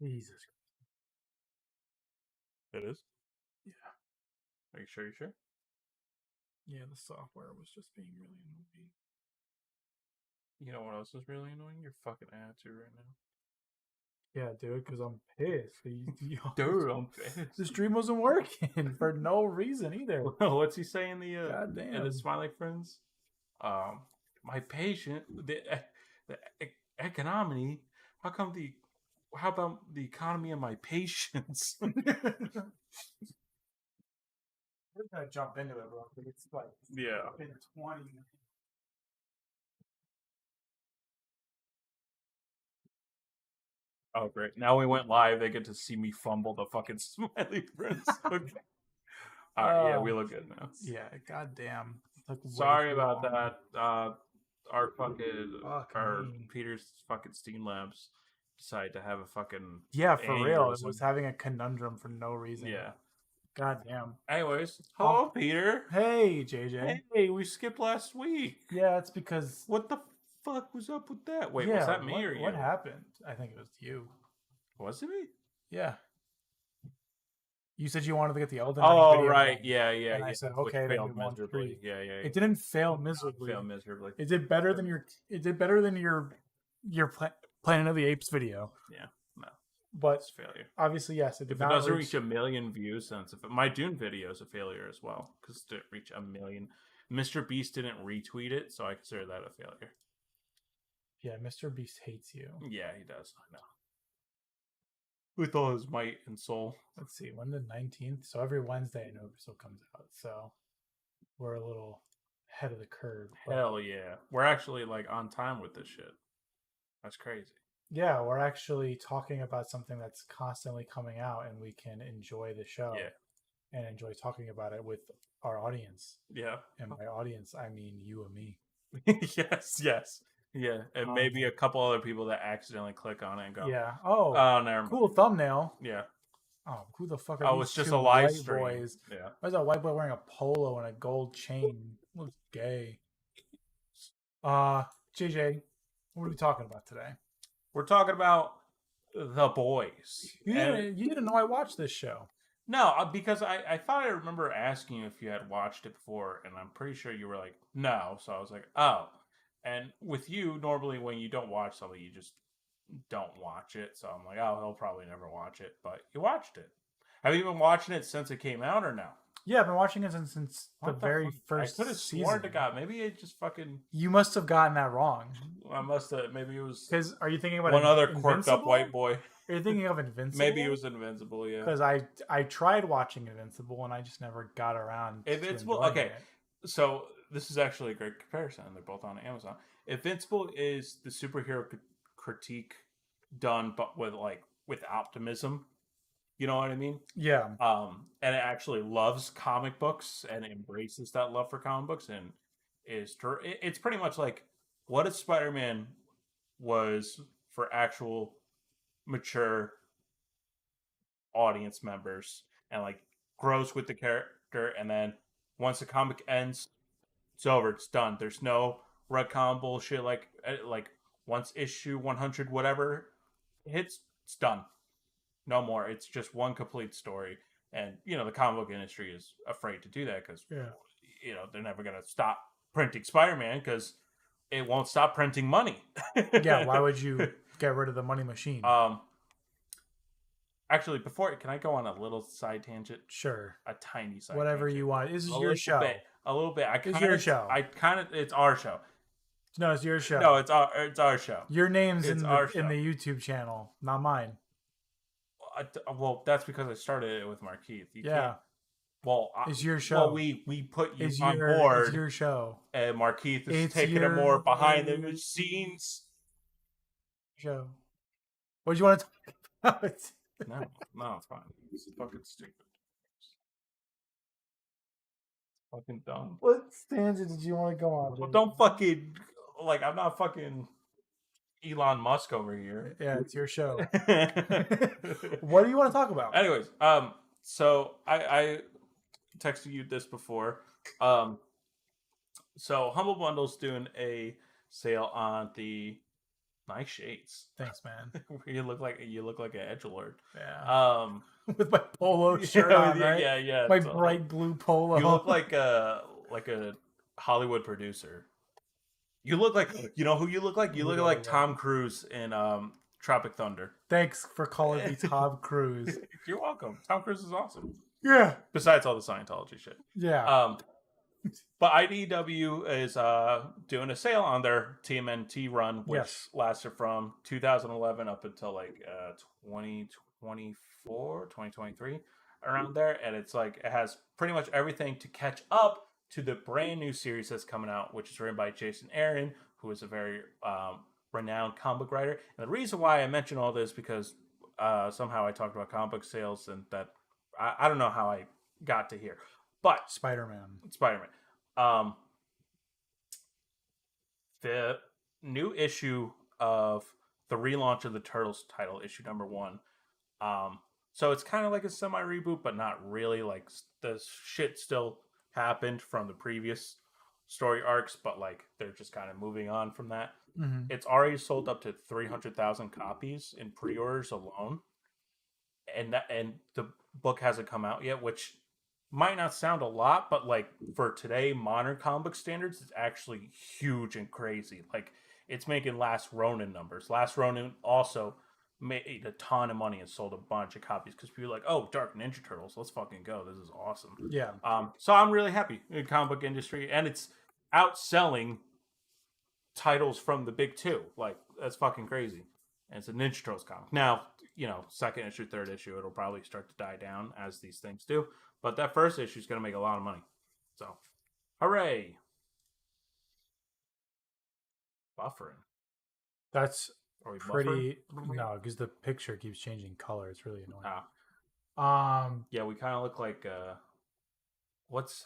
Jesus. It is? Yeah. Are you sure? Yeah, the software was just being really annoying. You know what else is really annoying? Your fucking attitude right now. Yeah, dude, because I'm pissed. Dude, I'm pissed. The stream wasn't working for no reason either. What's he saying? God In damn. his smiley friends. My patient, the economy. How about the economy of my patients? We're gonna jump into it, bro. It's like been 20 minutes. Oh, great. Now we went live. They get to see me fumble the fucking smiley friends. Okay. All right. Yeah, we look good now. Yeah, goddamn. Sorry about that. Our me. Peter's fucking Steam Labs decided to have a fucking Yeah, for real. It aneurysm. was having a conundrum for no reason. Yeah. Goddamn. Anyways, hello, Peter. Hey, JJ. Hey, we skipped last week. Yeah, it's because. What the fuck was up with that? Wait, yeah, was that me or you? What happened? I think it was you. Was it me? Yeah. You said you wanted to get the Elden Ring Oh, video right. done, Yeah. and I said, okay, then failed we want miserably. 3. Yeah. It didn't fail miserably. Failed miserably. It did better than your. It did better than your Planet of the Apes video. Yeah. No. But It's a failure. obviously, yes, it did If it not doesn't reach 1 million views, then my Dune video is a failure as well because it didn't reach 1 million. Mr. Beast didn't retweet it, so I consider that a failure. Yeah, Mr. Beast hates you. Yeah, he does. I know. With all his might and soul. Let's see, when the 19th? So every Wednesday an episode comes out. So we're a little ahead of the curve. Hell yeah. We're actually like on time with this shit. That's crazy. Yeah, we're actually talking about something that's constantly coming out and we can enjoy the show. Yeah. And enjoy talking about it with our audience. Yeah. And by audience, I mean you and me. Yes. Yeah, and maybe a couple other people that accidentally click on it and go, yeah. Oh, never mind. Cool thumbnail. Yeah. Oh, who the fuck are these it's just two a live white stream. boys? Yeah. Why is that white boy wearing a polo and a gold chain? Looks gay. JJ, what are we talking about today? We're talking about The Boys. You didn't know I watched this show. No, because I thought I remember asking you if you had watched it before, and I'm pretty sure you were like, no. So I was like, oh. And with you, normally when you don't watch something, you just don't watch it. So I'm like, oh, he'll probably never watch it. But you watched it. Have you been watching it since it came out or no? Yeah, I've been watching it since the very first season. I could have sworn to God, maybe it just fucking... You must have gotten that wrong. I must have. Maybe it was... Because are you thinking about one other quirked up white boy? Are you thinking of Invincible? Maybe it was Invincible, yeah. Because I tried watching Invincible and I just never got around to Invincible, okay. It. So this is actually a great comparison. They're both on Amazon. Invincible is the superhero critique done, but with optimism. You know what I mean? Yeah. And it actually loves comic books and embraces that love for comic books, and it's pretty much like what if Spider-Man was for actual mature audience members and like grows with the character, and then once the comic ends, it's over, it's done. There's no retcon bullshit like once issue 100 whatever hits, it's done. No more. It's just one complete story. And, the comic book industry is afraid to do that because, they're never going to stop printing Spider-Man because it won't stop printing money. Yeah, why would you get rid of the money machine? Actually, can I go on a little side tangent? Sure. A tiny side Whatever tangent. you want. This is your show. A little bit. It's your show. It's our show. No, it's your show. No, it's our show. Your name's in the YouTube channel, not mine. Well, that's because I started it with Markeith. It's your show. Well, we put you on board. It's your show. And Markeith is taking it more behind the scenes. Show. What do you want to talk about? No, it's fine. This is fucking stupid. It's fucking dumb. What tangent did you want to go on? Well, don't fucking I'm not fucking Elon Musk over here. Yeah, it's your show. What do you want to talk about? Anyways, so I texted you this before. So Humble Bundle's doing a sale on the Nice shades. Thanks, man. You look like an edgelord. Yeah. Um, With my polo shirt yeah, on, right? yeah. My Totally. bright blue polo. You look like a Hollywood producer. You look like you know who you look like. You look like Tom Cruise in Tropic Thunder. Thanks for calling me Tom Cruise. You're welcome. Tom Cruise is awesome. Yeah. Besides all the Scientology shit. Yeah. But IDW is doing a sale on their TMNT run, which lasted from 2011 up until like 2024, 2023, around there. And it's like it has pretty much everything to catch up to the brand new series that's coming out, which is written by Jason Aaron, who is a very renowned comic book writer. And the reason why I mention all this because somehow I talked about comic book sales and that I don't know how I got to here. But Spider-Man. The new issue of the relaunch of the Turtles title, issue number 1. So it's kind of like a semi reboot, but not really. Like the shit still happened from the previous story arcs, but like they're just kind of moving on from that. Mm-hmm. It's already sold up to 300,000 copies in pre-orders alone, and the book hasn't come out yet, which might not sound a lot, but like for today modern comic book standards, it's actually huge and crazy. Like it's making Last Ronin numbers. Last Ronin also made a ton of money and sold a bunch of copies because people are like, oh, Dark Ninja Turtles, let's fucking go. This is awesome. Yeah. So I'm really happy in the comic book industry, and it's outselling titles from the big two. Like that's fucking crazy. And it's a Ninja Turtles comic. Now, you know, second issue, third issue, it'll probably start to die down as these things do. But that first issue is going to make a lot of money. So, hooray. Buffering. That's pretty... No, because the picture keeps changing color. It's really annoying. Yeah, we kind of look like... What's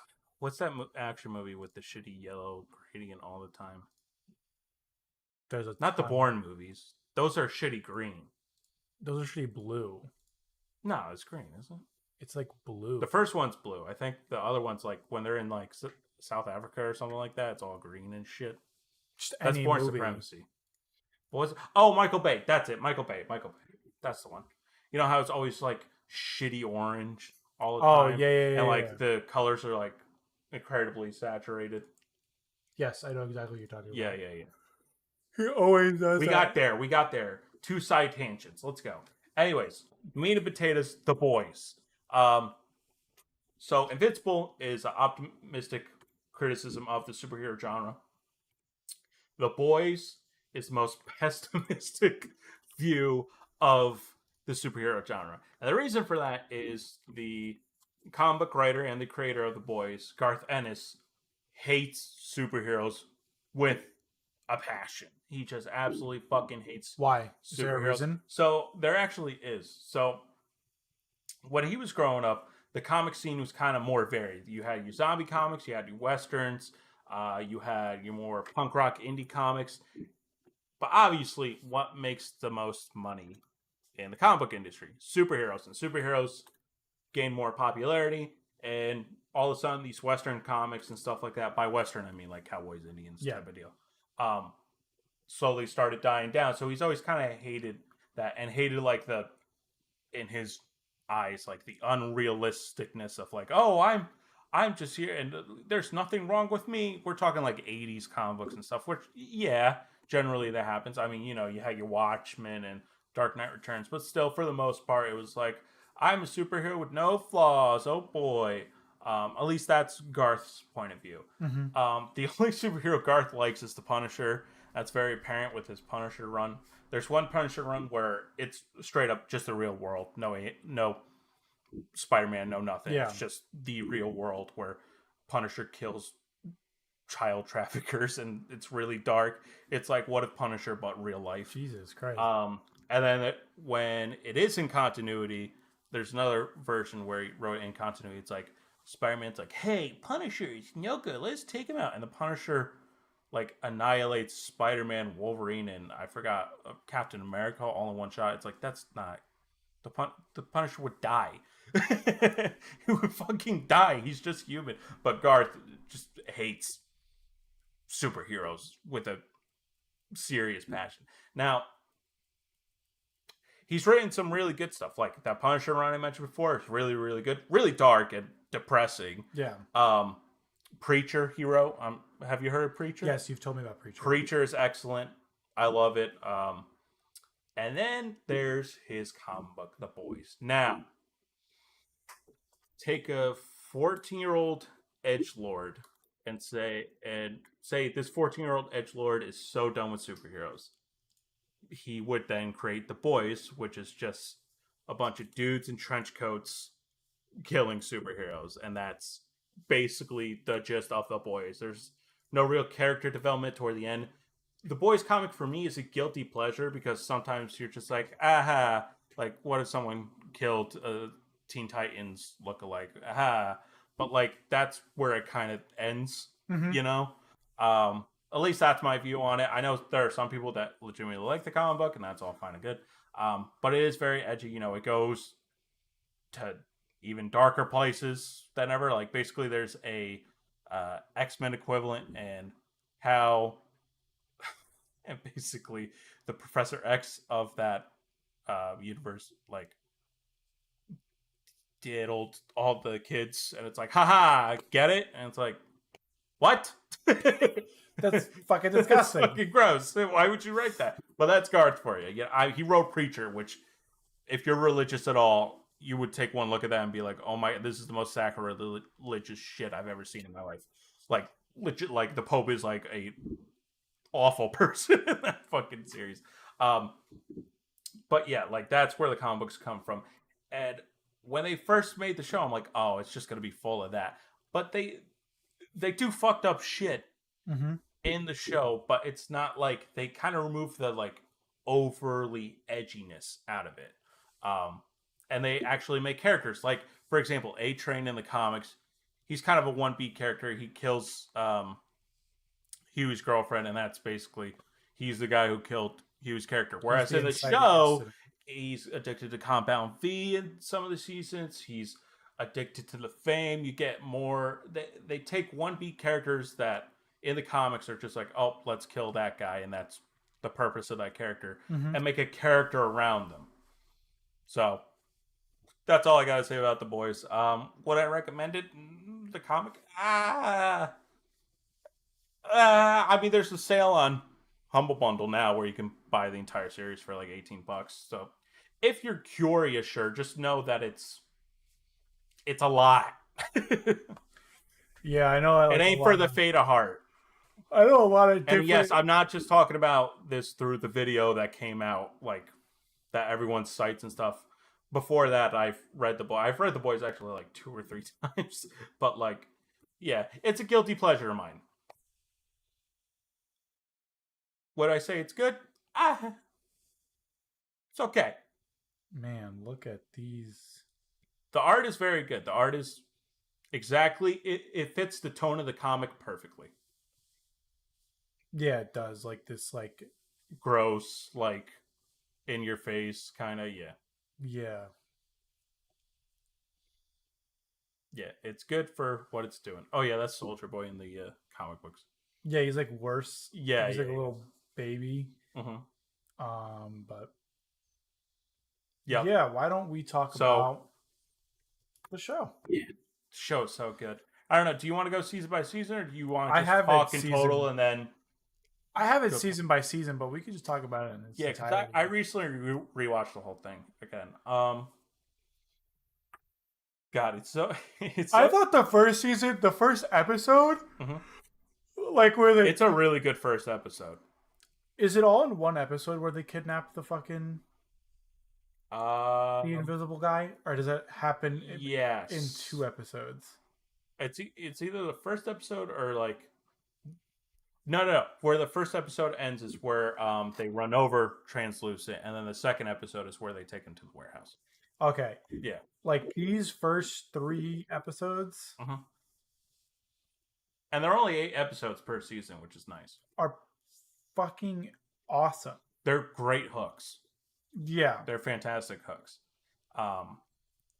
that action movie with the shitty yellow gradient all the time? Not the Bourne movies. Those are shitty green. Those are shitty blue. No, it's green, isn't it? It's like blue. The first one's blue. I think the other one's like when they're in like South Africa or something like that. It's all green and shit. That's Bourne Supremacy. What was it? Oh, Michael Bay. That's it. Michael Bay. That's the one. You know how it's always like shitty orange all the time? Oh, yeah. And like the colors are like incredibly saturated. Yes, I know exactly what you're talking about. Yeah. He always does. We got there. 2 side tangents. Let's go. Anyways, meat and potatoes, The Boys. So Invincible is an optimistic criticism of the superhero genre. The Boys is the most pessimistic view of the superhero genre. And the reason for that is the comic book writer and the creator of The Boys, Garth Ennis, hates superheroes with a passion. He just absolutely fucking hates Why? Superheroes. Is there a reason? So there actually is. So when he was growing up, the comic scene was kind of more varied. You had your zombie comics, you had your westerns, you had your more punk rock indie comics. But obviously, what makes the most money in the comic book industry? Superheroes. And superheroes gain more popularity. And all of a sudden, these western comics and stuff like that, by western, I mean like Cowboys, Indians type of deal, slowly started dying down. So he's always kind of hated that and hated like the, in his eyes, like the unrealisticness of like, oh, I'm just here and there's nothing wrong with me. We're talking like 80s comic books and stuff, which yeah, generally that happens. I mean, you know, you had your Watchmen and Dark Knight Returns, but still for the most part it was like, I'm a superhero with no flaws. Oh boy. At least that's Garth's point of view. Mm-hmm. The only superhero Garth likes is the Punisher. That's very apparent with his Punisher run. There's one Punisher run where it's straight up just the real world. No Spider-Man, no nothing. Yeah. It's just the real world where Punisher kills child traffickers and it's really dark. It's like What If Punisher but real life. Jesus Christ. And then when it is in continuity, there's another version where he wrote in continuity. It's like Spider-Man's like, hey, Punisher is no good. Let's take him out. And the Punisher like annihilates Spider-Man, Wolverine, and I forgot Captain America all in one shot. It's like, that's not... The Punisher would die. He would fucking die. He's just human. But Garth just hates superheroes with a serious passion. Now, he's written some really good stuff, like that Punisher run I mentioned before. It's really, really good, really dark and depressing. Yeah. Preacher he wrote. Have you heard of Preacher? Yes, you've told me about Preacher. Preacher is excellent. I love it. And then there's his comic book, The Boys. Now, take a 14-year-old edgelord and say this 14-year-old edgelord is so done with superheroes. He would then create The Boys, which is just a bunch of dudes in trench coats killing superheroes, and that's basically the gist of The Boys. There's no real character development toward the end. The Boys comic for me is a guilty pleasure because sometimes you're just like, aha, like what if someone killed Teen Titans look-alike? Aha. But like that's where it kind of ends, you know? At least that's my view on it. I know there are some people that legitimately like the comic book, and that's all fine and good. But it is very edgy. You know, it goes to even darker places than ever. Like basically, there's a X-Men equivalent, and how, and basically the Professor X of that universe, like diddled all the kids, and it's like, haha, get it? And it's like, what? That's fucking disgusting. That's fucking gross. Why would you write that? But that's Garth for you. Yeah, he wrote Preacher, which, if you're religious at all, you would take one look at that and be like, "Oh my, this is the most sacrilegious shit I've ever seen in my life." Like, legit, like the Pope is like a awful person in that fucking series. But yeah, like that's where the comic books come from. And when they first made the show, I'm like, "Oh, it's just gonna be full of that." But they do fucked up shit in the show, but it's not like they kind of remove the like overly edginess out of it. And they actually make characters like, for example, A-Train in the comics, he's kind of a one beat character. He kills Huey's girlfriend, and that's basically he's the guy who killed Huey's character. Whereas in the show, he's addicted to Compound V in some of the seasons. He's addicted to the fame. You get more. They take one beat characters that in the comics are just like, oh, let's kill that guy, and that's the purpose of that character, and make a character around them. So that's all I gotta say about The Boys. Would I recommend it? The comic? I mean, there's a sale on Humble Bundle now where you can buy the entire series for like $18. So if you're curious, sure, just know that it's a lot. Yeah, I know. It ain't for the faint of heart. I know a lot of different... And yes, I'm not just talking about this through the video that came out, like, that everyone cites and stuff. Before that, I've read The Boys actually like 2 or 3 times. But, like, yeah, it's a guilty pleasure of mine. Would I say it's good? It's okay. Man, look at these. The art is very good. The art is exactly... It fits the tone of the comic perfectly. Yeah, it does. Like this, like... gross, like, in your face, kind of, yeah. Yeah. Yeah, it's good for what it's doing. Oh, yeah, that's Soldier Boy in the comic books. Yeah, he's, like, worse. Yeah, he's, like, a little baby. But... Yeah, why don't we talk about the show? Yeah, the show's so good. I don't know. Do you want to go season by season, or do you want to just talk in total and then... I have it season by season, but we could just talk about it in its entirety. I recently rewatched the whole thing again. God, it's so... I thought the first season, the first episode, like where it's a really good first episode. Is it all in one episode where they kidnap the fucking... the invisible guy? Or does that happen in 2 episodes? It's either the first episode or like... No. Where the first episode ends is where they run over Translucent, and then the second episode is where they take him to the warehouse. Okay. Yeah. Like these first 3 episodes, and there are only 8 episodes per season, which is nice. Are fucking awesome. They're great hooks. Yeah. They're fantastic hooks. And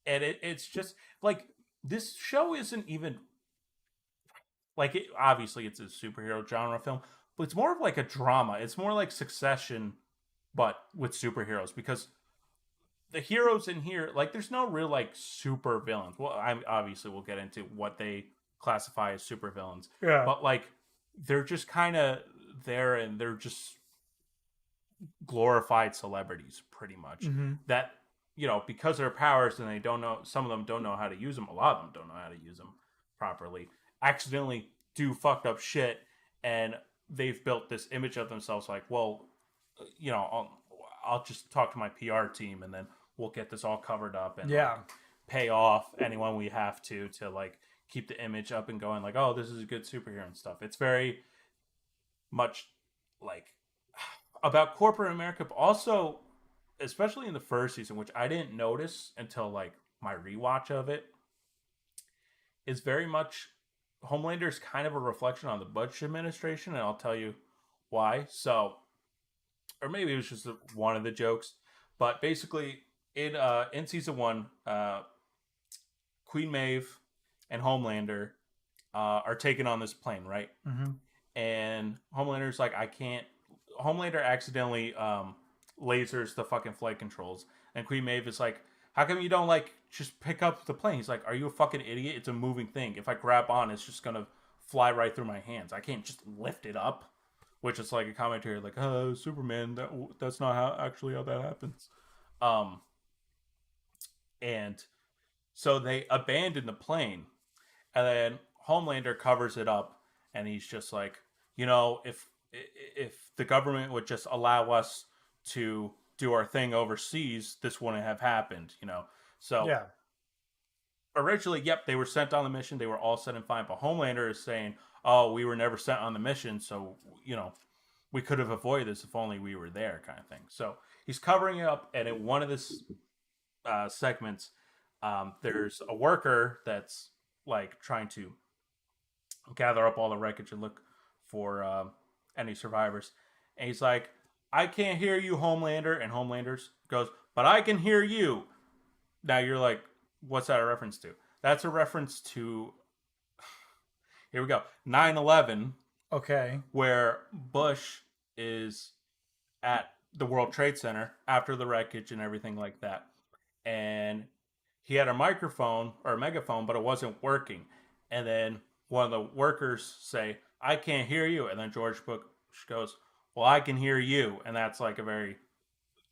it's just like this show isn't even like obviously it's a superhero genre film, it's more of like a drama. It's more like Succession, but with superheroes, because the heroes in here, like, there's no real like super villains. Well, I obviously we'll get into what they classify as super villains. Yeah. But like, they're just kind of there, and they're just glorified celebrities, pretty much. Mm-hmm. That, because of their powers, and they don't know. Some of them don't know how to use them. A lot of them don't know how to use them properly. Accidentally do fucked up shit, and they've built this image of themselves like, well, I'll just talk to my PR team, and then we'll get this all covered up, and like, pay off anyone we have to like keep the image up and going, like, oh, this is a good superhero and stuff. It's very much like about corporate America, but also, especially in the first season, which I didn't notice until like my rewatch of it, is very much Homelander's kind of a reflection on the Bush administration, and I'll tell you why. So, or maybe it was just one of the jokes, but basically in season 1, Queen Maeve and Homelander are taken on this plane, right? Mm-hmm. And Homelander's like, I can't. Homelander accidentally lasers the fucking flight controls, and Queen Maeve is like, how come you don't like just pick up the plane? He's like, are you a fucking idiot? It's a moving thing. If I grab on, it's just gonna fly right through my hands. I can't just lift it up. Which is like a commentary, like, Superman, that's not how that happens. And so they abandon the plane, and then Homelander covers it up, and he's just like, if the government would just allow us to do our thing overseas, this wouldn't have happened, So yeah. Originally, yep, they were sent on the mission. They were all set and fine. But Homelander is saying, oh, we were never sent on the mission, so, we could have avoided this if only we were there, kind of thing. So he's covering it up, and in one of this segments, there's a worker that's like trying to gather up all the wreckage and look for any survivors. And he's like, I can't hear you, Homelander. And Homelander goes, but I can hear you. Now you're like, what's that a reference to? That's a reference to, here we go, 9/11. Okay. Where Bush is at the World Trade Center after the wreckage and everything like that. And he had a microphone or a megaphone, but it wasn't working. And then one of the workers say, I can't hear you. And then George Bush goes, well, I can hear you. And that's like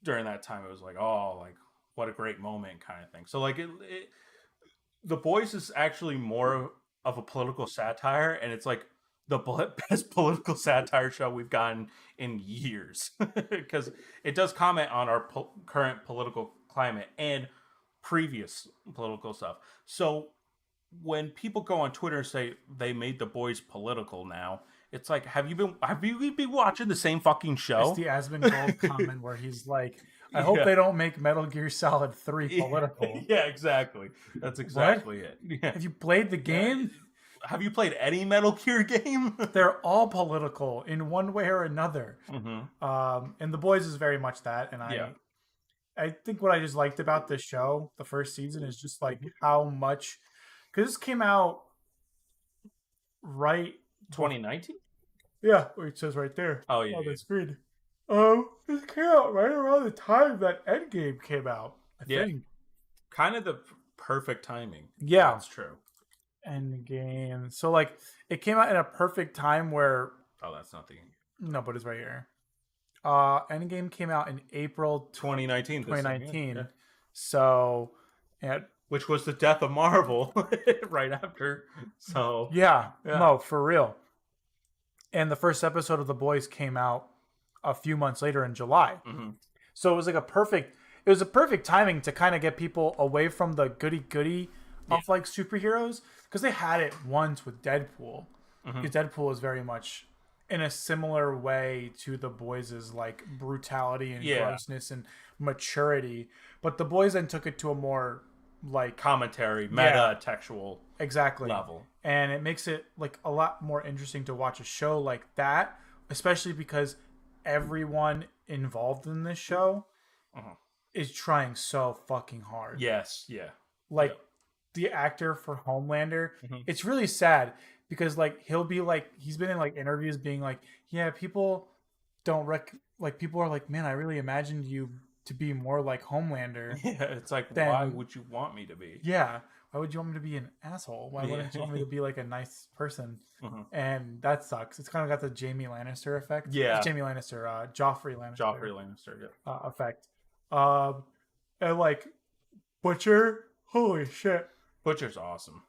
during that time, it was like, oh, like, what a great moment kind of thing. So like The Boys is actually more of a political satire, and it's like the best political satire show we've gotten in years, because it does comment on our current political climate and previous political stuff. So when people go on Twitter and say they made The Boys political now, it's like, have you been watching the same fucking show? It's the Asmongold comment where he's like, I hope they don't make Metal Gear Solid 3 political. Yeah, exactly. That's exactly it. Yeah. Have you played the game? Have you played any Metal Gear game? They're all political in one way or another. Mm-hmm. And The Boys is very much that. And I think what I just liked about this show, the first season, is just like how much, because this came out right 2019. Yeah, it says right there. Oh yeah, on the screen. This came out right around the time that Endgame came out. I think. Kind of the perfect timing. Yeah, that's true. Endgame. So like, it came out in a perfect time where. Oh, that's not the. No, but it's right here. Endgame came out in April 2019. 2019. Yeah. So, which was the death of Marvel right after. So yeah, no, for real. And the first episode of The Boys came out a few months later in July. Mm-hmm. So it was like a perfect timing to kind of get people away from the goody of like superheroes, because they had it once with Deadpool. Because Deadpool is very much in a similar way to The Boys' like brutality and grossness and maturity. But The Boys then took it to a more like commentary, meta textual level. And it makes it like a lot more interesting to watch a show like that, especially because everyone involved in this show is trying so fucking hard. Yes, yeah. Like the actor for Homelander, Mm-hmm. it's really sad because like he'll be like he's been in like interviews being like, yeah, people don't like people are like, man, I really imagined you to be more like Homelander Yeah, it's like, why than would you want me to be? yeah. Why would you want me to be an asshole? Why Yeah. wouldn't you want me to be like a nice person? Mm-hmm. And that sucks. It's kind of got the Jamie Lannister effect. Yeah. Jamie Lannister, Joffrey Lannister, Joffrey Lannister. Yeah. Effect. Um, and like Butcher, holy shit! Butcher's awesome.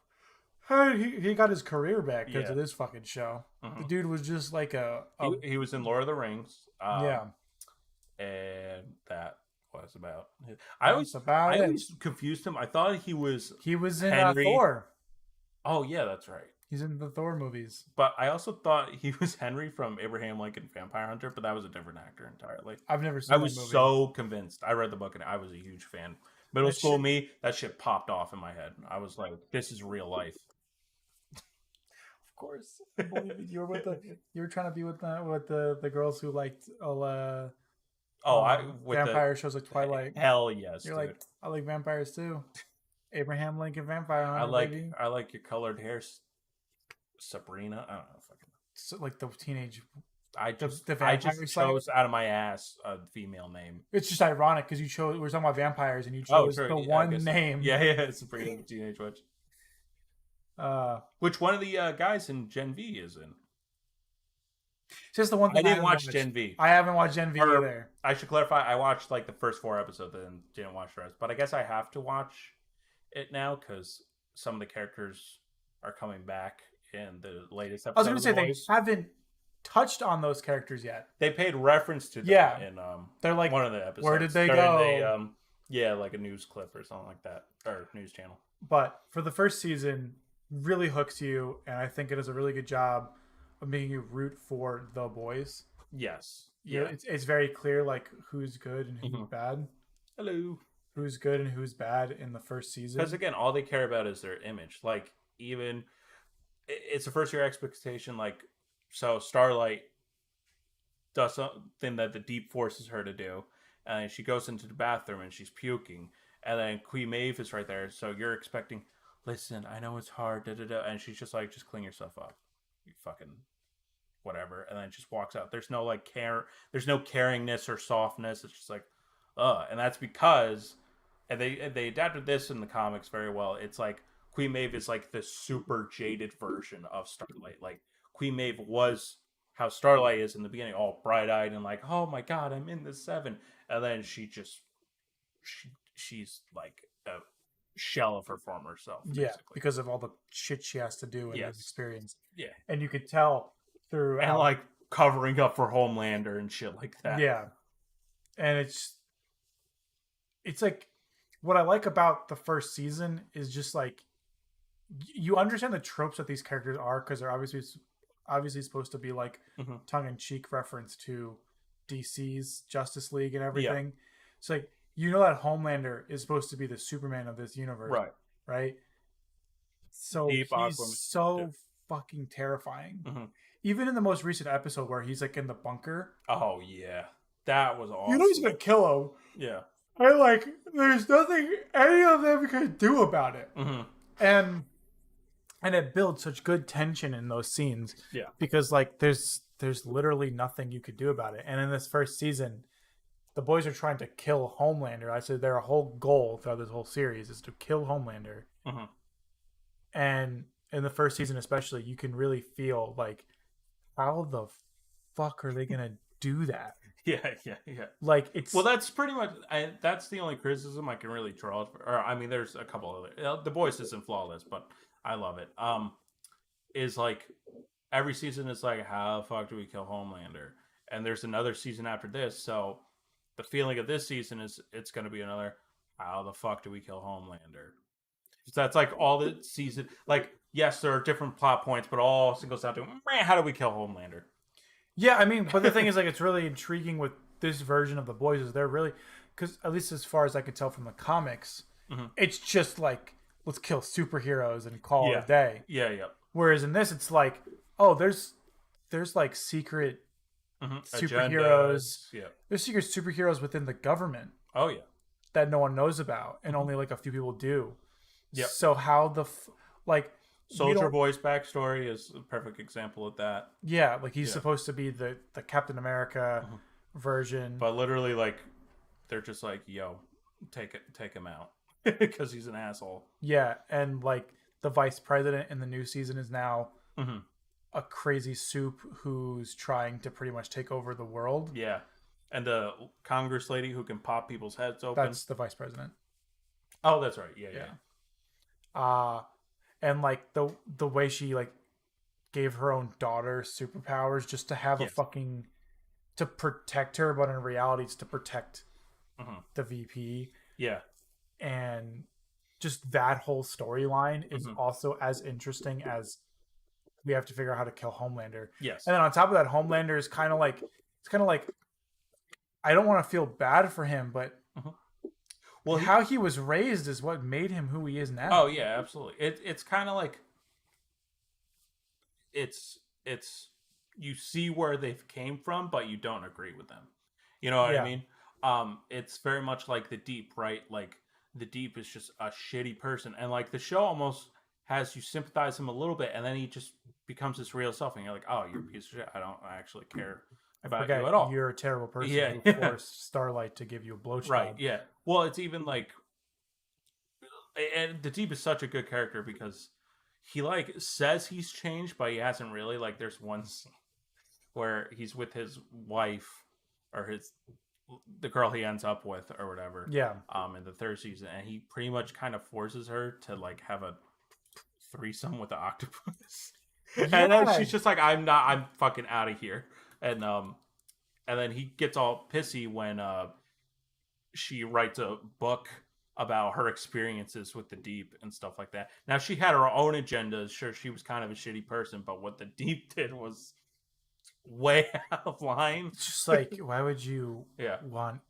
He got his career back because Yeah. of this fucking show. Mm-hmm. The dude was just like He was in Lord of the Rings. yeah, And that was about it. That's I always confused him. I thought he was in Henry. Thor. Oh yeah, that's right. He's in the Thor movies. But I also thought he was Henry from Abraham Lincoln Vampire Hunter, but that was a different actor entirely. I've never seen. I was so convinced. I read the book and I was a huge fan. Middle school me, that shit popped off in my head. I was like, "This is real life." Of course, you were with you were trying to be with the girls who liked vampire shows like Twilight. Hell yes, You're dude. like, I like vampires too. Abraham Lincoln Vampire Hunter. I like your colored hair, Sabrina. I don't know, fucking. So, like the teenage. I just vampire chose out of my ass a female name. It's just ironic because we were talking about vampires and you chose the one name. Yeah, Sabrina the Teenage Witch. Which one of the guys in Gen V is in? Just the one thing I didn't watch Gen V. I haven't watched Gen V either. I should clarify. I watched like the first 4 episodes and didn't watch the rest. But I guess I have to watch it now because some of the characters are coming back in the latest episode. I was going to say they haven't touched on those characters yet. They paid reference to them in they're like one of the episodes. Where did they go? Like a news clip or something like that, or news channel. But for the first season, really hooks you, and I think it does a really good job of making you root for the boys. Yes. Yeah. It's very clear like who's good and who's bad. Hello. Who's good and who's bad in the first season. Because again, all they care about is their image. Like even it's a first year expectation. Like so, Starlight does something that the Deep forces her to do, and she goes into the bathroom and she's puking, and then Queen Maeve is right there. So you're expecting, listen, I know it's hard, and she's just like, just clean yourself up, you fucking whatever, and then just walks out. There's no like care. There's no caringness or softness. It's just like, and that's because. And they adapted this in the comics very well. It's like Queen Maeve is like the super jaded version of Starlight. Like Queen Maeve was how Starlight is in the beginning, all bright eyed and like, oh my god, I'm in the 7. And then she's like a shell of her former self. Basically. Yeah, because of all the shit she has to do in this experience. Yeah, and you could tell through and like covering up for Homelander and shit like that. Yeah, and it's like. What I like about the first season is just like you understand the tropes that these characters are because they're obviously supposed to be like tongue-in-cheek reference to DC's Justice League and everything. Yeah. So like you know that Homelander is supposed to be the Superman of this universe, right? So he's so fucking terrifying. Even in the most recent episode where he's like in the bunker. Oh yeah, that was awesome. You know he's gonna kill him. Yeah. And like, there's nothing any of them can do about it, and it builds such good tension in those scenes. Yeah, because like there's literally nothing you could do about it. And in this first season, the boys are trying to kill Homelander. I said their whole goal throughout this whole series is to kill Homelander. And in the first season, especially, you can really feel like, how the fuck are they gonna do that? Yeah. Like it's that's pretty much. That's the only criticism I can really draw. Or I mean, there's a couple other. The Boys isn't flawless, but I love it. Is like every season is like, how the fuck do we kill Homelander? And there's another season after this, so the feeling of this season is it's going to be another. How the fuck do we kill Homelander? So that's like all the season. Like yes, there are different plot points, but all goes down to how do we kill Homelander? Yeah, I mean, but the thing is, like, it's really intriguing with this version of the Boys is they're really, because at least as far as I could tell from the comics, it's just like, let's kill superheroes and call it a day. Yeah. Whereas in this, it's like, oh, there's like secret superheroes. Yeah. There's secret superheroes within the government. Oh yeah. That no one knows about, and only like a few people do. Yep. So how like we Soldier don't Boy's backstory is a perfect example of that. yeah, like he's Yeah. supposed to be the Captain America Mhm. version. But literally, like, they're just like, "Yo, take him out," because he's an asshole. Yeah, and like the vice president in the new season is now Hmm. a crazy soup who's trying to pretty much take over the world. Yeah, and the Congress lady who can pop people's heads open. That's the vice president. Oh, that's right. Yeah, yeah. Yeah. Uh and like the way she like gave her own daughter superpowers just to have a Yes. fucking to protect her, but in reality it's to protect Hmm. the VP. Yeah. And just that whole storyline is Hmm. also as interesting as we have to figure out how to kill Homelander. Yes. And then on top of that, Homelander is kind of like it's kind of like I don't want to feel bad for him, but Hmm. Well, how he was raised is what made him who he is now. oh yeah, absolutely. It's kind of like it's you see where they've came from, but you don't agree with them. You know what I Yeah. mean? It's very much like the Deep, right? Like the Deep is just a shitty person, and like the show almost has you sympathize him a little bit, and then he just becomes his real self, and you're like, oh, you're a piece of shit. I don't actually care I about forget you at all. you're a terrible person Yeah. who forced Starlight to give you a blowjob. Right? Yeah. Well, it's even like, and the Deep is such a good character because he like says he's changed, but he hasn't really. Like, there's one scene where he's with his wife or the girl he ends up with or whatever. Yeah. In the third season, and he pretty much kind of forces her to like have a threesome with the octopus. And then she's just like, I'm fucking out of here. And then he gets all pissy when she writes a book about her experiences with the Deep and stuff like that. Now she had her own agendas. Sure, she was kind of a shitty person, but what the Deep did was way out of line. It's just like, why would you Yeah. want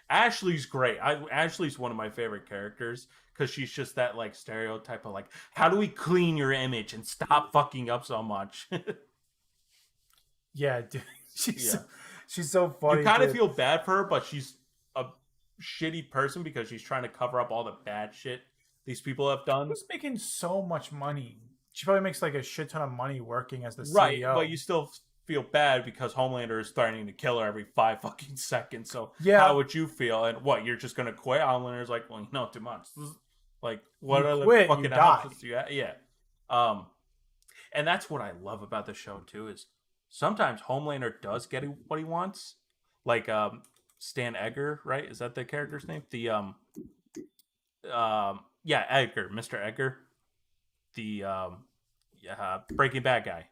Ashley's great. Ashley's one of my favorite characters because she's just that like stereotype of like, how do we clean your image and stop fucking up so much? Yeah, dude. Yeah. She's so funny. You kind of dude. feel bad for her, but she's a shitty person because she's trying to cover up all the bad shit these people have done. Who's making so much money? She probably makes like a shit ton of money working as the Right, CEO. but you still feel bad because Homelander is threatening to kill her every 5 fucking seconds. So Yeah. how would you feel? And what, you're just gonna quit? Homelander's like, well, too much. Like, what You are quit, the fucking you die. options you have? Yeah. And that's what I love about the show too is sometimes Homelander does get what he wants. Like Stan Edgar, right? Is that the character's name? The yeah, Edgar, Mr. Edgar. The Breaking Bad guy.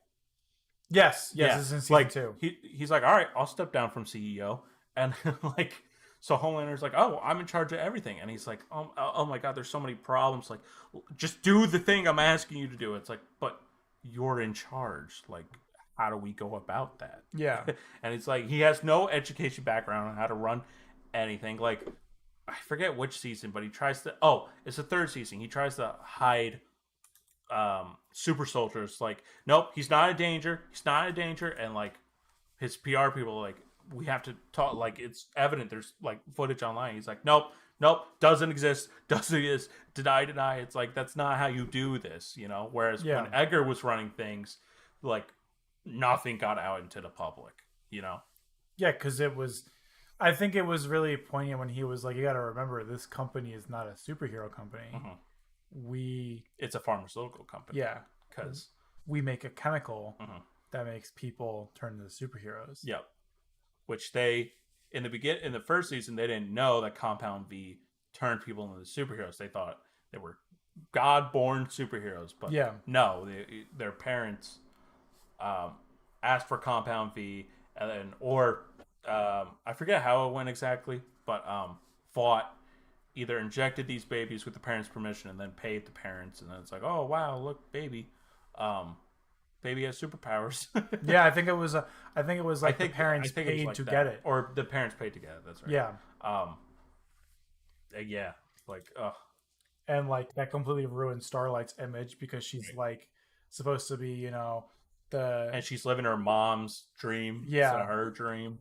Yes, Yeah, this is in season like 2. he's like, all right, I'll step down from CEO, and like, so Homelander's like, oh, I'm in charge of everything, and he's like, oh my god, there's so many problems. Like, just do the thing I'm asking you to do. It's like, but you're in charge. Like, how do we go about that? Yeah. And it's like he has no education background on how to run anything. Like, I forget which season, but he tries to. Oh, it's the third season. He tries to hide super soldiers. Like, nope, he's not a danger. He's not a danger. And like his PR people are like, we have to talk. Like, it's evident. There's like footage online. He's like, nope, doesn't exist. Doesn't exist. Deny. It's like, that's not how you do this, you know. Whereas Yeah. when Edgar was running things, like nothing got out into the public, you know. Yeah, because it was. I think it was really poignant when he was like, "You got to remember, this company is not a superhero company. It's a pharmaceutical company. Yeah, Because we make a chemical that makes people turn into superheroes." Yep. Which they in the first season they didn't know that Compound V turned people into superheroes. They thought they were God-born superheroes, but Yeah. no, their parents asked for Compound V, and then I forget how it went exactly, but fought either injected these babies with the parents' permission and then paid the parents, and then it's like, oh wow, look, baby has superpowers. Yeah, I think it was. Like the parents it was paid like to that. get it, or the parents paid to get it. That's right. Yeah, Yeah, like, and like that completely ruined Starlight's image because she's like supposed to be, and she's living her mom's dream, Yeah. instead of her dream.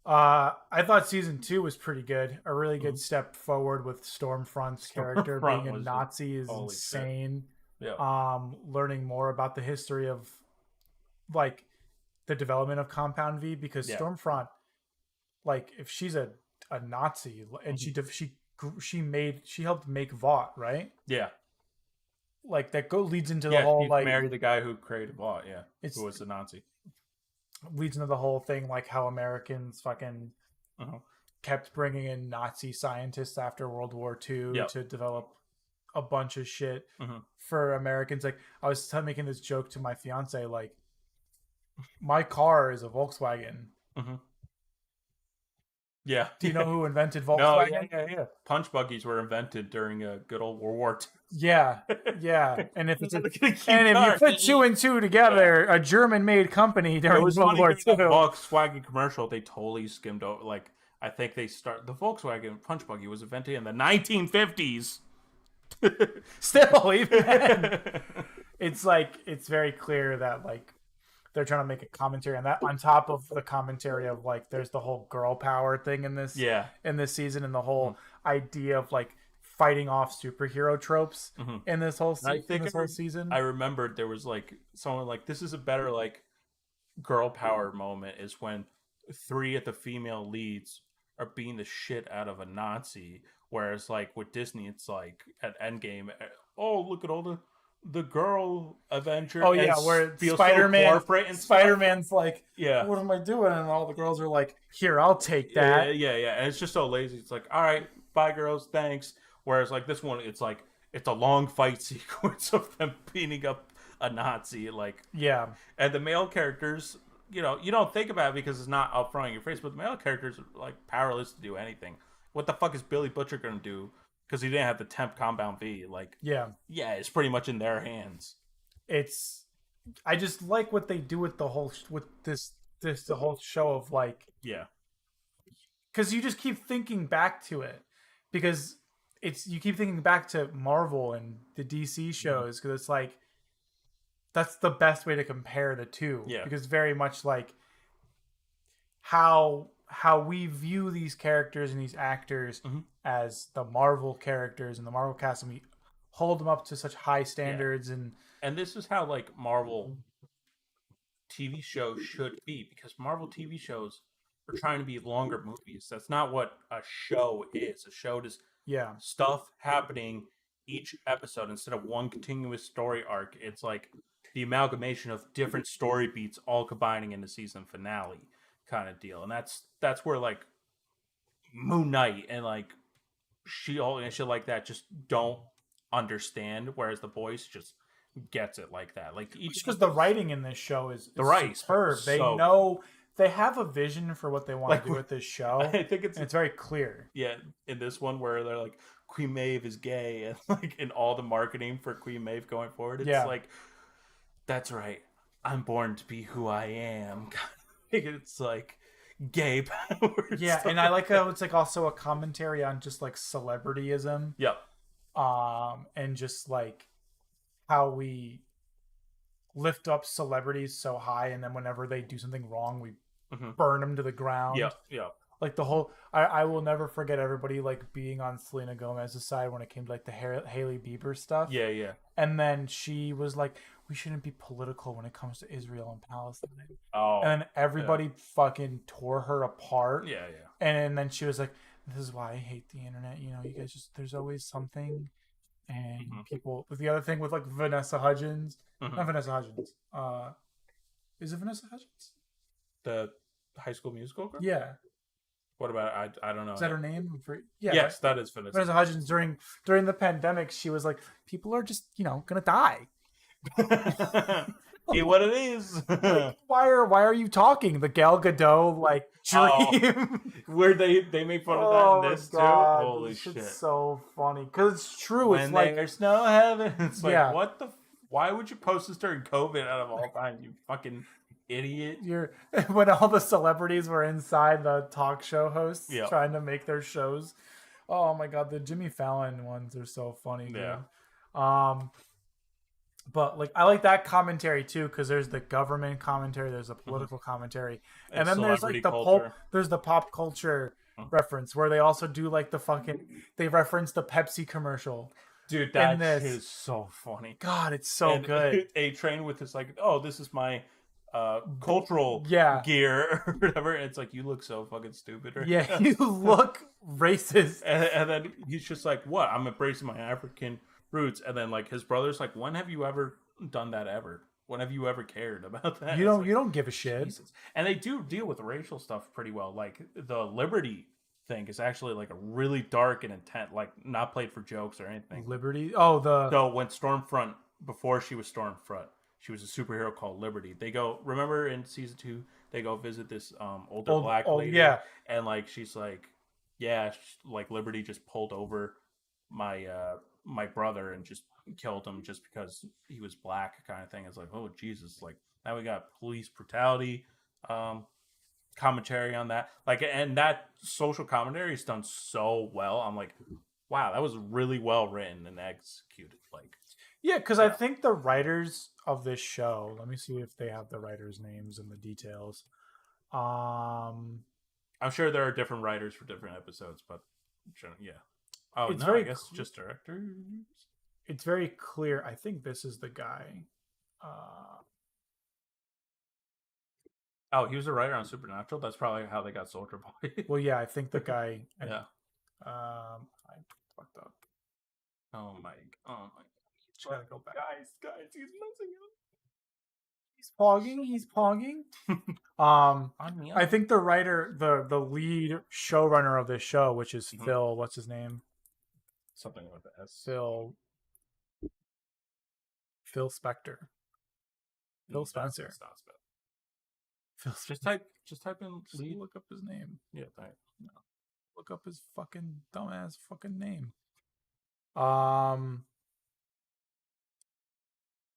I thought season 2 was pretty good. A really good step forward with Stormfront's character being Stormfront a was Nazi is holy shit. insane. Yeah. Learning more about the history of like the development of Compound V because Yeah. Stormfront, like if she's a Nazi and she helped make Vought, right? Yeah. Like that leads into the Yeah, whole he like married the guy who created Vought, yeah. it's Who was a Nazi. leads into the whole thing like how Americans fucking kept bringing in Nazi scientists after World War II Yep. to develop a bunch of shit Mm-hmm. for Americans. Like I was making this joke to my fiance, like my car is a Volkswagen. Mm-hmm. Yeah. Do you know who invented No, Volkswagen? yeah. Punch buggies were invented during a good old World War II. Yeah. And if Look it's at the key and if you card. put two and two together, a German-made company It during was World funny War during II. the Volkswagen commercial, they totally skimmed over. Like, I think the Volkswagen punch buggy was invented in the 1950s. Still, even then, it's like it's very clear that like they're trying to make a commentary on that on top of the commentary of like there's the whole girl power thing in this Yeah. in this season and the whole idea of like fighting off superhero tropes in this whole season. I remembered there was like someone like this is a better like girl power moment is when 3 of the female leads are beating the shit out of a Nazi, whereas like with Disney it's like at Endgame, oh look at all the girl Avenger. Oh yeah, where feels Spider-Man, so corporate and Spider-Man's like, yeah, what am I doing? And all the girls are like, here, I'll take that. yeah, and it's just so lazy. It's like, all right, bye girls, thanks. Whereas like this one, it's like it's a long fight sequence of them beating up a Nazi, like Yeah, and the male characters, you know, you don't think about it because it's not up front in your face, but the male characters are like powerless to do anything. What the fuck is Billy Butcher gonna do? Because he didn't have the temp Compound V. Like, yeah, it's pretty much in their hands. it's. I just like what they do with the whole the whole show of like Yeah, because you just keep thinking back to it because you keep thinking back to Marvel and the DC shows because it's like that's the best way to compare the two. Yeah. Because very much like how we view these characters and these actors as the Marvel characters and the Marvel cast, and we hold them up to such high standards. And this is how like Marvel TV shows should be, because Marvel TV shows are trying to be longer movies. That's not what a show is. A show is stuff happening each episode instead of one continuous story arc. It's like the amalgamation of different story beats all combining in the season finale kind of deal. And that's where like Moon Knight and like She-Hulk and shit like that just don't understand, whereas The Boys just gets it like that. Like each because the writing in this show is superb. They so know they have a vision for what they want to do with this show. I think it's very clear. Yeah, in this one where they're like Queen Maeve is gay, and like in all the marketing for Queen Maeve going forward, it's like that's right. I'm born to be who I am. It's like gay power. Yeah, and I like how it's like also a commentary on just like celebrityism. Yep. And just like how we lift up celebrities so high, and then whenever they do something wrong, we burn them to the ground. Yeah. Like the whole, I will never forget everybody like being on Selena Gomez's side when it came to like the Hailey Bieber stuff. Yeah. And then she was like, we shouldn't be political when it comes to Israel and Palestine. Oh. And then everybody fucking tore her apart. Yeah. And then she was like, this is why I hate the internet. You know, you guys just, there's always something. And people, with the other thing with like Vanessa Hudgens, not Vanessa Hudgens. Is it Vanessa Hudgens? The High School Musical girl? Yeah. What about I don't know. Is that her name? Yeah. Yes, that is Vanessa. Vanessa Hudgens during the pandemic, she was like, people are just, gonna die. Be what it is. Like, why are you talking? The Gal Gadot like dream. Where they make fun of that in this too. Holy shit. It's so funny. Because it's true. When it's like there's no heaven. It's like what the why would you post this during COVID out of all time, you fucking idiot? When all the celebrities were inside the talk show hosts trying to make their shows. Oh my god, the Jimmy Fallon ones are so funny. Yeah. But like I like that commentary too because there's the government commentary, there's the political commentary, and It's then there's like celebrity the culture. there's the pop culture Mhm. reference where they also do like the fucking they reference the Pepsi commercial Dude, in that shit this. is so funny. God, it's so And good. A Train with this like, oh, this is my cultural Yeah, gear or whatever. And it's like, you look so fucking stupid right yeah, now. you look racist. And then he's just like, what? I'm embracing my African roots. And then like his brother's like, when have you ever done that ever? When have you ever cared about that? You It's don't like, you don't give a shit. Jesus. And they do deal with racial stuff pretty well. Like the Liberty thing is actually like a really dark and intent, like not played for jokes or anything. Liberty. Oh, the So when Stormfront, before she was Stormfront, she was a superhero called Liberty. They go, remember in season 2, they go visit this older old. black Oh lady, yeah, and like she's like, yeah, like Liberty just pulled over my my brother and just killed him just because he was black, kind of thing. It's like, oh Jesus, like now we got police brutality, um, commentary on that, like, and that social commentary is done so well. I'm like, wow, that was really well written and executed. Like, yeah. Because I yeah. think the writers of this show. Let me see if they have the writers' names and the details. Um, I'm sure there are different writers for different episodes, but yeah. Oh it's no, I very guess just directors. it's very clear. I think this is the guy. Uh, Oh, he was a writer on Supernatural. That's probably how they got Soldier Boy. well, yeah, I think the guy. Yeah. I fucked up. Oh my. Oh my. Just gotta go back. Guys, he's messing He's pogging. He's pogging. up. On me. I think the writer, the lead showrunner of this show, which is Mhm. Phil. What's his name? Something with the S. Phil Spector. Phil Spencer. That's not spelled. Phil. Just type in Just lead. look up his name. Yeah, thanks. Look up his fucking dumbass fucking name. Um.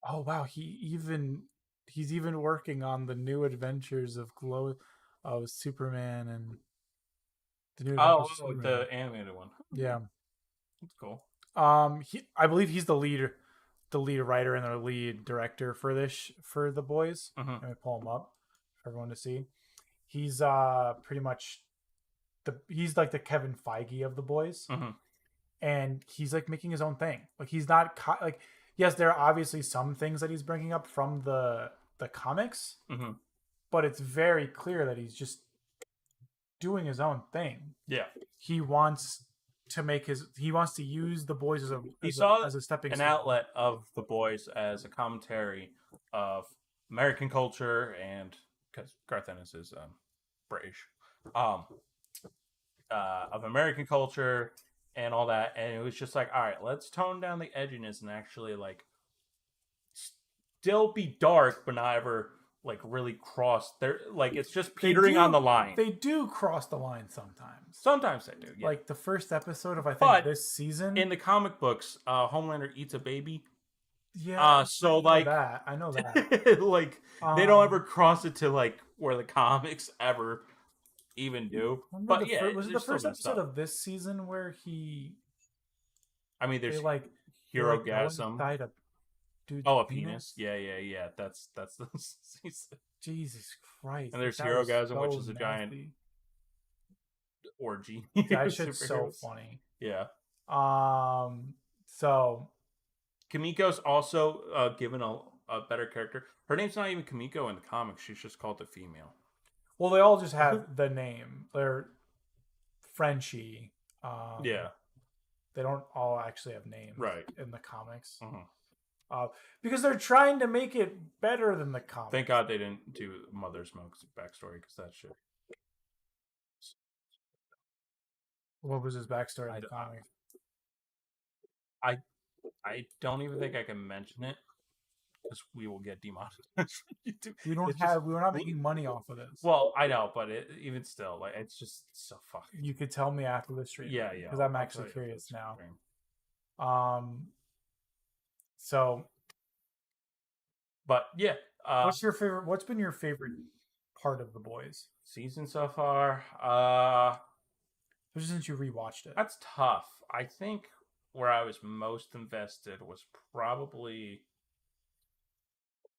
Oh wow, he's even working on the new adventures of Superman and the new adventures of Oh, Superman. the animated one. Yeah. That's cool. I believe he's the lead writer and the lead director for for the boys. Mm-hmm. Let me pull him up for everyone to see. He's pretty much he's like the Kevin Feige of the boys, Mm-hmm. and he's like making his own thing. Like he's not like yes, there are obviously some things that he's bringing up from the comics, Mm-hmm. but it's very clear that he's just doing his own thing. Yeah. He wants he wants to use the boys as a stepping an stone. outlet of the boys as a commentary of American culture, and because Garth Ennis is British, um, of American culture and all that, and it was just like, all right, let's tone down the edginess and actually like still be dark, but not ever like really cross there. Like it's just petering on the line. They do cross the line sometimes. Sometimes they do, yeah. Like the first episode of I think But this season. in the comic books, Homelander eats a baby. Yeah. So like I know that. like they don't ever cross it to like where the comics ever even do. But yeah, was it the first episode of this season where I mean, there's like hero go gasm. inside a dude's Oh, a penis. Yeah. That's the season. Jesus Christ. And there's that hero was gasm, so which is a nasty. giant orgy. That shit's so funny. Yeah. So Kamiko's also given a better character. Her name's not even Kamiko in the comics. She's just called a female. well, they all just have the name. They're Frenchie. Yeah. They don't all actually have names Right. in the comics. Uh-huh. Because they're trying to make it better than the comics. Thank God they didn't do Mother Smoke's backstory, because that shit. What was his backstory in the comics? I don't even think I can mention it, because we will get demonetized. We're not making money off of this. Well, I know, but even still, like, it's just so fucking. You could tell me after the stream. Yeah. Because I'm actually curious now. So, but yeah, what's been your favorite part of The Boys season so far? Especially since you rewatched it. That's tough. I think where I was most invested was probably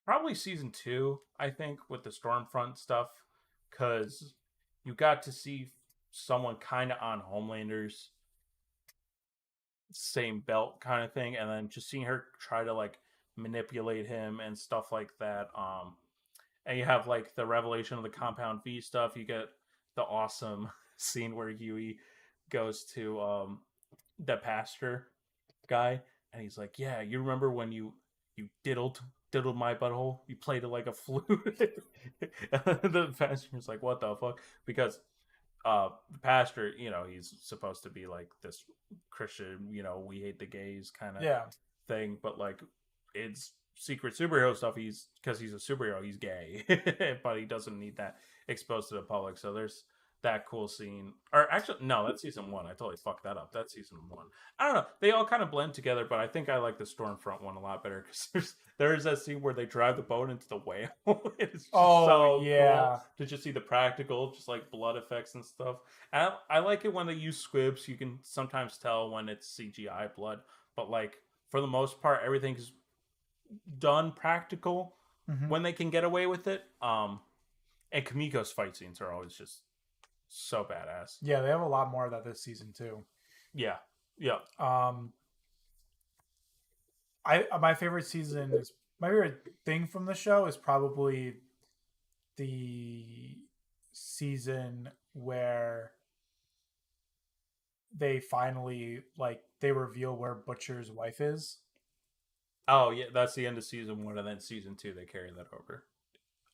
probably season 2, I think, with the Stormfront stuff, because you got to see someone kind of on Homelander's same belt kind of thing, and then just seeing her try to like manipulate him and stuff like that. And you have like the revelation of the Compound V stuff. You get the awesome scene where Huey goes to the pastor guy, and he's like, "Yeah, you remember when you diddled my butthole? You played it like a flute." The pastor's like, "What the fuck?" Because the pastor, he's supposed to be like this Christian, we hate the gays kind of Yeah. thing, but like it's secret superhero stuff. Because he's a superhero, he's gay, but he doesn't need that exposed to the public. So there's that cool scene. Or actually, no, that's season 1. I totally fucked that up. That's season 1. I don't know. They all kind of blend together, but I think I like the Stormfront one a lot better because there's that scene where they drive the boat into the whale. It's just so cool to just see the practical, just like blood effects and stuff. And I like it when they use squibs. You can sometimes tell when it's CGI blood, but like for the most part, everything's done practical when they can get away with it. And Kamiko's fight scenes are always just so badass. Yeah, they have a lot more of that this season too. Yeah. Yeah. My favorite thing from the show is probably the season where they finally they reveal where Butcher's wife is. Oh yeah, that's the end of season 1, and then season 2 they carry that over.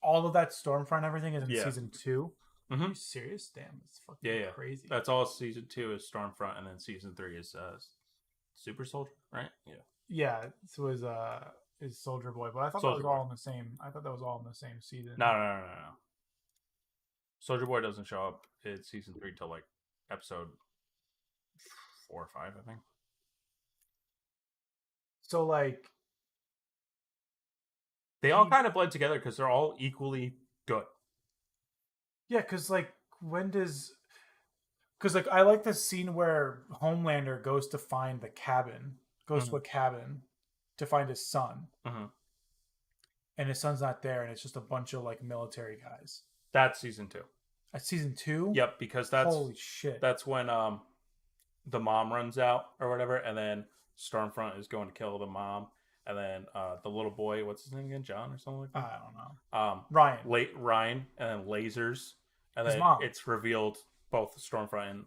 All of that Stormfront everything is in season 2. Mm-hmm. Are you serious? Damn, it's fucking crazy. That's all season 2 is Stormfront, and then season 3 is Super Soldier, right? Yeah. Yeah, so is Soldier Boy, but I thought that was all in the same. I thought that was all in the same season. No. Soldier Boy doesn't show up in season 3 till like episode 4 or 5, I think. So like, they all kind of blend together because they're all equally good. Yeah, because like because like I like the scene where Homelander goes to find the cabin, goes to a cabin to find his son, and his son's not there, and it's just a bunch of like military guys. That's season 2. That's season 2. Yep, because that's holy shit. That's when the mom runs out or whatever, and then Stormfront is going to kill the mom. And then the little boy, what's his name again? John or something like that? I don't know. Ryan. Ryan, and then lasers. And then it's revealed both Stormfront and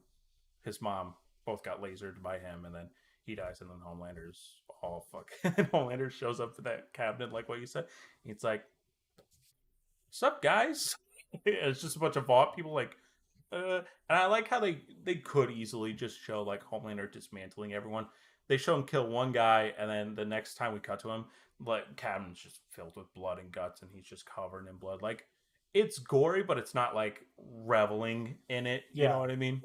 his mom both got lasered by him, and then he dies, and then Homelander's all fuck. And Homelander shows up to that cabinet, like what you said. It's like, what's up, guys? It's just a bunch of Vought people, like, and I like how they could easily just show like Homelander dismantling everyone. They show him kill one guy, and then the next time we cut to him, like cabin's just filled with blood and guts, and he's just covered in blood. Like, it's gory, but it's not like reveling in it. You know what I mean?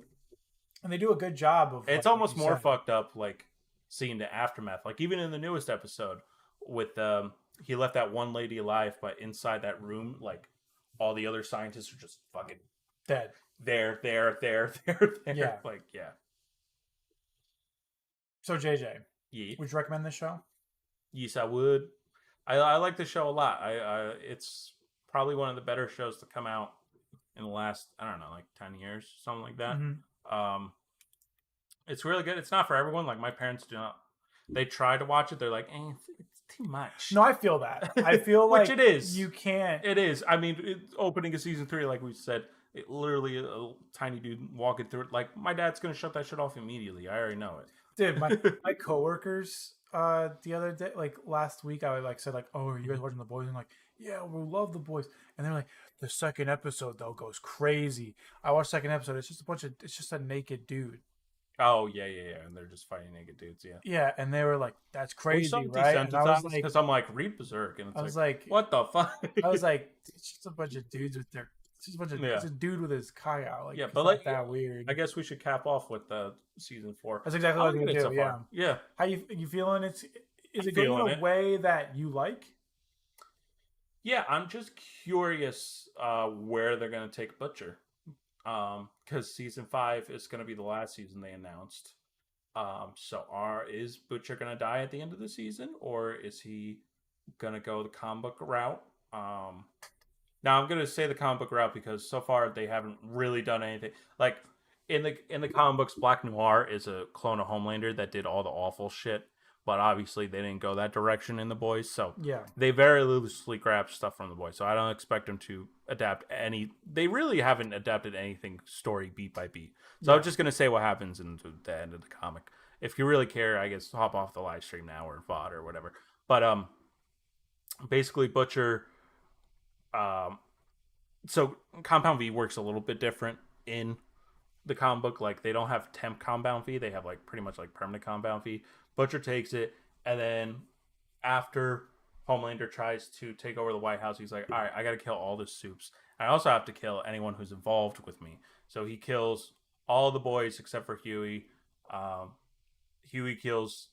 And they do a good job of. It's almost more fucked up, like seeing the aftermath. Like even in the newest episode, with he left that one lady alive, but inside that room, like all the other scientists are just fucking dead. There. Yeah. Like, yeah. So JJ, would you recommend this show? Yes, I would. I like the show a lot. It's probably one of the better shows to come out in the last, I don't know, like 10 years, something like that. It's really good. It's not for everyone. Like my parents do not. They try to watch it. They're like, it's too much. No, I feel that. I feel like which it is. You can't. It is. I mean, opening of season 3, like we said, it literally a tiny dude walking through it. Like my dad's gonna shut that shit off immediately. I already know it. Dude, my coworkers the other day, like last week, I like said like, "Oh, are you guys watching The Boys?" And like, "Yeah, we love The Boys." And they're like, "The second episode though goes crazy." I watched the second episode. It's just a naked dude. Oh yeah, and they're just fighting naked dudes. Yeah, and they were like, "That's crazy, right?" And I was like, because I'm like, read Berserk, and I was like, "What the fuck?" I was like, "It's just a bunch of dudes with their." It's just a bunch of it's a dude with his kai out. Like, but like that weird. I guess we should cap off with season 4. That's exactly what I was gonna do. So yeah. How you feeling? Is it going in a way that you like? Yeah, I'm just curious where they're gonna take Butcher, because season 5 is gonna be the last season they announced. So is Butcher gonna die at the end of the season, or is he gonna go the comic book route. Now I'm gonna say the comic book route because so far they haven't really done anything. Like in the comic books, Black Noir is a clone of Homelander that did all the awful shit, but obviously they didn't go that direction in the boys. So Yeah. they very loosely grabbed stuff from the boys. So I don't expect them to adapt any. They really haven't adapted anything story beat by beat. So I'm just gonna say what happens in the end of the comic. If you really care, I guess hop off the live stream now or VOD or whatever. But basically Butcher so Compound V works a little bit different in the comic book. Like they don't have temp Compound V, they have like pretty much like permanent Compound V. Butcher takes it, and then after Homelander tries to take over the White House, he's like, all right, I gotta kill all the soups. I also have to kill anyone who's involved with me. So he kills all the boys except for Huey. Huey kills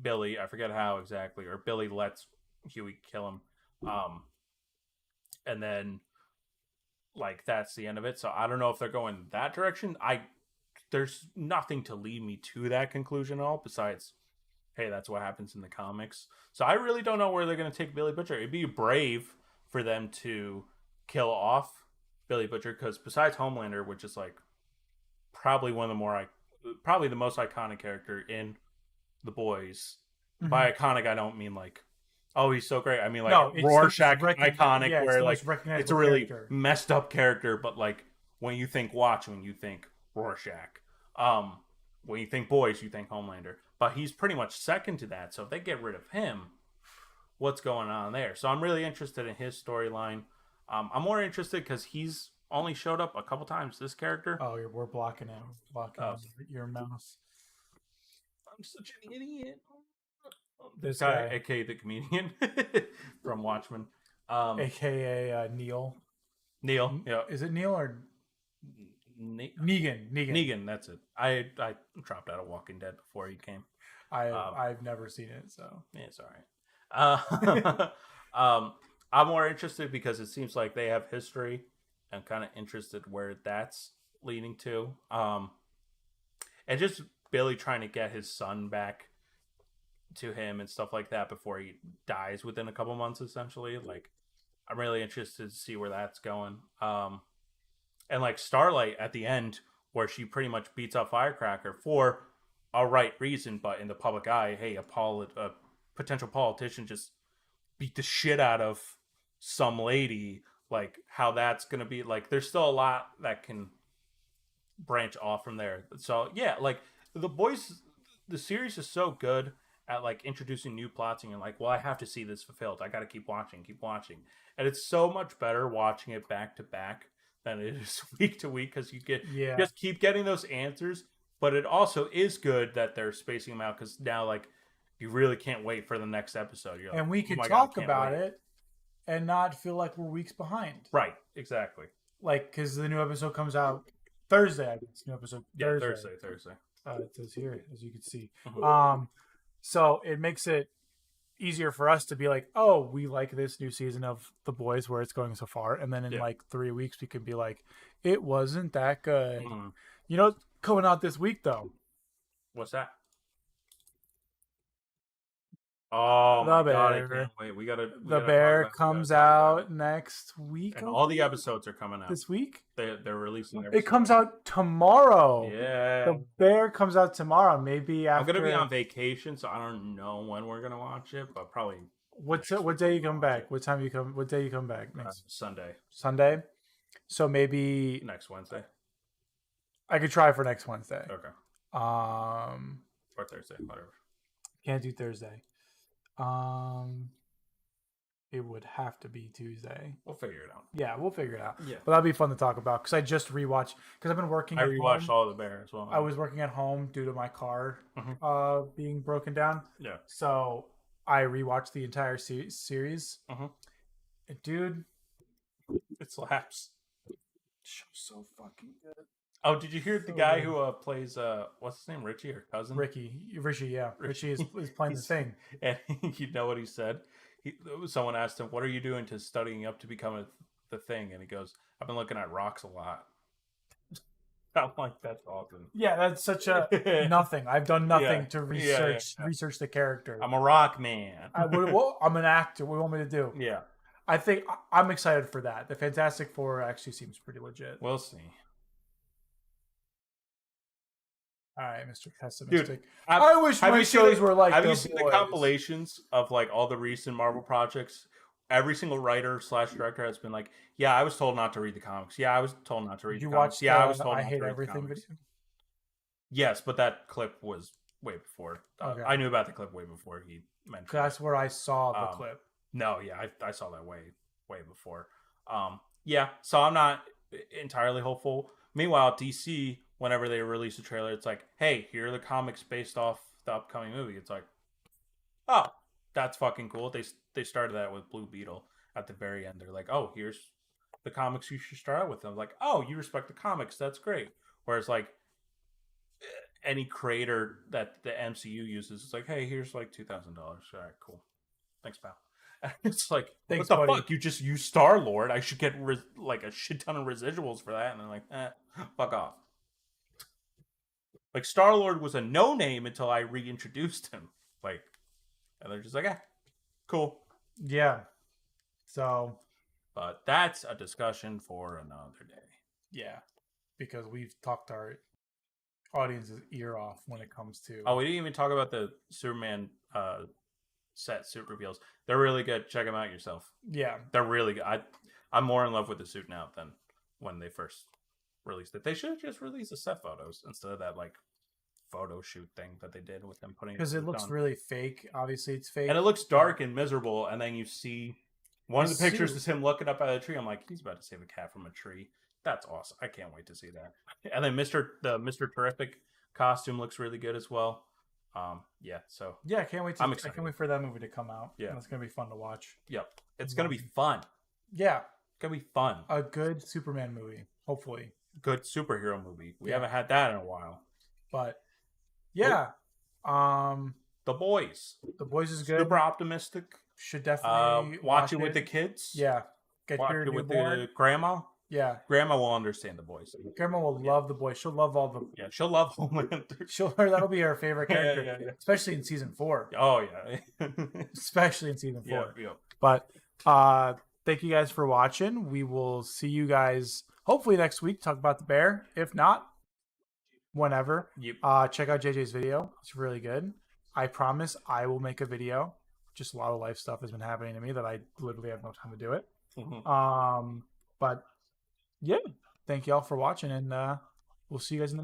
Billy. I forget how exactly, or Billy lets Huey kill him. And then like that's the end of it. So I don't know if they're going that direction. There's nothing to lead me to that conclusion at all besides, hey, that's what happens in the comics. So I really don't know where they're going to take Billy Butcher. It'd be brave for them to kill off Billy Butcher because besides Homelander, which is like probably probably the most iconic character in the boys. Mm-hmm. By iconic, I don't mean like, oh, he's so great. I mean like Rorschach iconic, where like it's a really messed up character, but like when you think Watchmen, you think Rorschach. When you think boys, you think Homelander. But he's pretty much second to that. So if they get rid of him, what's going on there? So I'm really interested in his storyline. I'm more interested because he's only showed up a couple times. This character. Oh, we're blocking it. Blocking your mouse. I'm such an idiot. This guy, aka the comedian from Watchmen, aka Neil. Neil, yeah. Is it Neil or Negan? Negan, that's it. I dropped out of Walking Dead before he came. I've never seen it, so yeah, it's all right. I'm more interested because it seems like they have history. I'm kind of interested where that's leading to. And just Billy trying to get his son back to him and stuff like that before he dies within a couple months, essentially. Like, I'm really interested to see where that's going. And like Starlight at the end, where she pretty much beats up Firecracker for a right reason, but in the public eye, hey, a potential politician just beat the shit out of some lady. Like, how that's gonna be, like, there's still a lot that can branch off from there. So yeah, like the series is so good at like introducing new plots, and you're like, well, I have to see this fulfilled. I got to keep watching, and it's so much better watching it back to back than it is week to week because you just keep getting those answers. But it also is good that they're spacing them out because now like you really can't wait for the next episode. You're like, and we can talk about it and not feel like we're weeks behind. Right, exactly. Like because the new episode comes out Thursday. I guess new episode Thursday. It says here, as you can see. Mm-hmm. So it makes it easier for us to be like, oh, we like this new season of The Boys where it's going so far. And then in like 3 weeks, we can be like, it wasn't that good. Mm-hmm. You know, coming out this week, though. What's that? Oh, my God, I can't wait. The Bear comes out next week. And all the episodes are coming out. This week? They're releasing it comes out tomorrow. Yeah. The Bear comes out tomorrow. Maybe after. I'm going to be on vacation, so I don't know when we're going to watch it, but probably. What day you come back? What day you come back? Next Sunday. Sunday? So maybe. Next Wednesday. I could try for next Wednesday. Okay. Or Thursday, whatever. Can't do Thursday. It would have to be Tuesday. We'll figure it out. Yeah, we'll figure it out. Yeah, but that'd be fun to talk about because I just rewatched because I've been working. I rewatched all the Bear as well. I was working at home due to my car being broken down. Yeah. So I rewatched the entire series. Dude, it slaps. Show's so fucking good. Oh, did you hear the guy who plays what's his name? Richie, her cousin? Richie, yeah. Richie is playing the thing. And you know what he said? Someone asked him, "What are you doing to studying up to become the thing?" And he goes, "I've been looking at rocks a lot." I'm like, that's awesome. Yeah, that's such a nothing. I've done nothing to Yeah. research the character. I'm a rock man. I'm an actor. What do you want me to do? Yeah, I think I'm excited for that. The Fantastic Four actually seems pretty legit. we'll see. All right, Mr. Pessimistic. Dude, I wish my shows were like. Have you seen the compilations of like all the recent Marvel projects? Every single writer / director has been like, "Yeah, I was told not to read the comics. Yeah, I was told not to read the comics. Yeah, I was told not to read the comics." Yes, but that clip was way before. Okay. I knew about the clip way before he mentioned. That's where I saw the clip. No, yeah, I saw that way before. Yeah, so I'm not entirely hopeful. Meanwhile, DC, whenever they release a trailer, it's like, hey, here are the comics based off the upcoming movie. It's like, oh, that's fucking cool. They started that with Blue Beetle at the very end. They're like, oh, here's the comics you should start out with. I'm like, oh, you respect the comics. That's great. Whereas like any creator that the MCU uses, it's like, hey, here's like $2,000. All right, cool. Thanks, pal. It's like, thanks, what the buddy. fuck? You just use Star-Lord. I should get like a shit ton of residuals for that. And I'm like, fuck off. Like, Star-Lord was a no-name until I reintroduced him. Like, and they're just like, cool. Yeah. So. But that's a discussion for another day. Yeah. Because we've talked our audience's ear off when it comes to. Oh, we didn't even talk about the Superman set suit reveals. They're really good. Check them out yourself. Yeah. They're really good. I'm more in love with the suit now than when they first released it. They should have just released the set photos instead of that like photo shoot thing that they did with them putting. Because it looks really fake. Obviously, it's fake, and it looks dark and miserable. And then you see one of the pictures is him looking up at a tree. I'm like, he's about to save a cat from a tree. That's awesome. I can't wait to see that. And then the Mr. Terrific costume looks really good as well. Yeah. So yeah, I can't wait. I can't wait for that movie to come out. Yeah, it's gonna be fun to watch. Yep, it's gonna be fun. Yeah, it's gonna be fun. A good Superman movie, hopefully. Good superhero movie. We haven't had that in a while. But yeah, The Boys. The Boys is good. Super optimistic. Should definitely watch it with the kids. Yeah, watch it with the grandma. Yeah, grandma will understand The Boys. Grandma will love The Boys. She'll love all the. Yeah, she'll love Homelander. That'll be her favorite character, especially in season 4. Oh yeah, especially in season 4. Yeah. But thank you guys for watching. We will see you guys hopefully next week. Talk about the bear. If not, whenever. Yep. Check out JJ's video. It's really good. I promise I will make a video. Just a lot of life stuff has been happening to me that I literally have no time to do it. Mm-hmm. But yeah, thank y'all for watching, and we'll see you guys in the